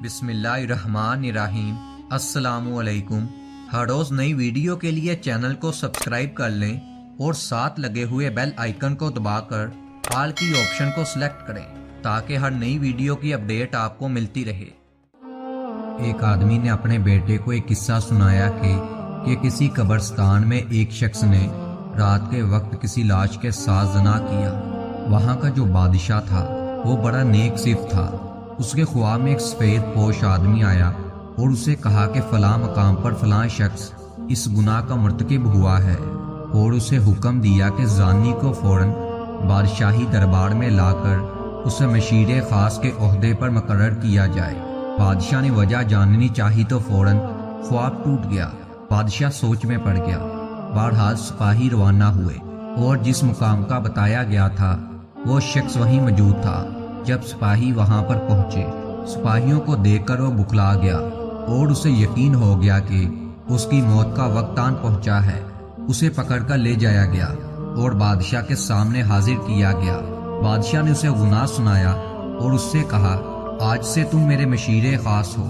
بسم اللہ الرحمن الرحیم۔ السلام علیکم۔ ہر روز نئی ویڈیو کے لیے چینل کو سبسکرائب کر لیں اور ساتھ لگے ہوئے بیل آئیکن کو دبا کر آل کی آپشن کو سلیکٹ کریں تاکہ ہر نئی ویڈیو کی اپڈیٹ آپ کو ملتی رہے۔ ایک آدمی نے اپنے بیٹے کو ایک قصہ سنایا کہ کسی قبرستان میں ایک شخص نے رات کے وقت کسی لاش کے ساتھ زنا کیا۔ وہاں کا جو بادشاہ تھا وہ بڑا نیک صفت تھا۔ اس کے خواب میں ایک سفید پوش آدمی آیا اور اسے کہا کہ فلاں مقام پر فلاں شخص اس گناہ کا مرتکب ہوا ہے، اور اسے حکم دیا کہ زانی کو فوراً بادشاہی دربار میں لا کر اسے مشیر خاص کے عہدے پر مقرر کیا جائے۔ بادشاہ نے وجہ جاننی چاہی تو فوراً خواب ٹوٹ گیا۔ بادشاہ سوچ میں پڑ گیا۔ بہرحال سپاہی روانہ ہوئے اور جس مقام کا بتایا گیا تھا وہ شخص وہیں موجود تھا۔ جب سپاہی وہاں پر پہنچے، سپاہیوں کو دیکھ کر وہ بکھلا گیا اور اسے یقین ہو گیا کہ اس کی موت کا وقت آن پہنچا ہے۔ اسے پکڑ کر لے جایا گیا اور بادشاہ کے سامنے حاضر کیا گیا۔ بادشاہ نے اسے گناہ سنایا اور اس سے کہا، آج سے تم میرے مشیر خاص ہو۔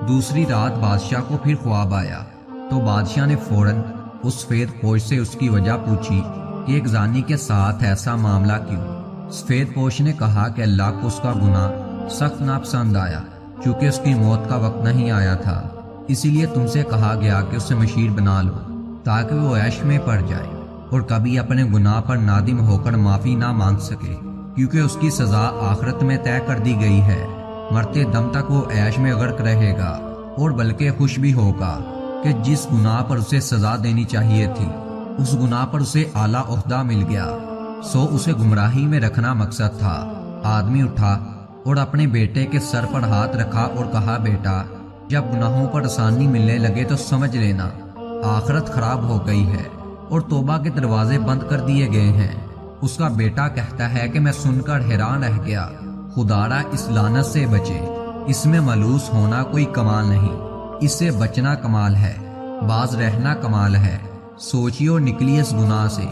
دوسری رات بادشاہ کو پھر خواب آیا تو بادشاہ نے فوراً اس سفید پوش سے اس کی وجہ پوچھی کہ ایک زانی کے ساتھ ایسا معاملہ کیوں۔ سفید پوش نے کہا کہ اللہ کو اس کا گناہ سخت ناپسند آیا، چونکہ اس کی موت کا وقت نہیں آیا تھا، اسی لیے تم سے کہا گیا کہ اسے مشیر بنا لو تاکہ وہ عیش میں پڑ جائے اور کبھی اپنے گناہ پر نادم ہو کر معافی نہ مانگ سکے، کیونکہ اس کی سزا آخرت میں طے کر دی گئی ہے۔ مرتے دم تک وہ عیش میں غرق رہے گا اور بلکہ خوش بھی ہوگا کہ جس گناہ پر اسے سزا دینی چاہیے تھی اس گناہ پر اسے اعلیٰ عہدہ مل گیا۔ سو اسے گمراہی میں رکھنا مقصد تھا۔ آدمی اٹھا اور اپنے بیٹے کے سر پر ہاتھ رکھا اور کہا، بیٹا، جب گناہوں پر آسانی ملنے لگے تو سمجھ لینا آخرت خراب ہو گئی ہے اور توبہ کے دروازے بند کر دیے گئے ہیں۔ اس کا بیٹا کہتا ہے کہ میں سن کر حیران رہ گیا، خدارا اس لعنت سے بچے، اس میں ملوث ہونا کوئی کمال نہیں، اس سے بچنا کمال ہے، باز رہنا کمال ہے۔ سوچیے اور نکلیے اس گناہ سے،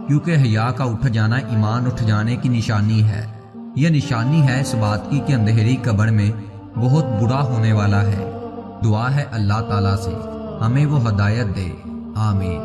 کیونکہ حیا کا اٹھ جانا ایمان اٹھ جانے کی نشانی ہے۔ یہ نشانی ہے اس بات کی کہ اندھیری قبر میں بہت برا ہونے والا ہے۔ دعا ہے اللہ تعالیٰ سے ہمیں وہ ہدایت دے، آمین۔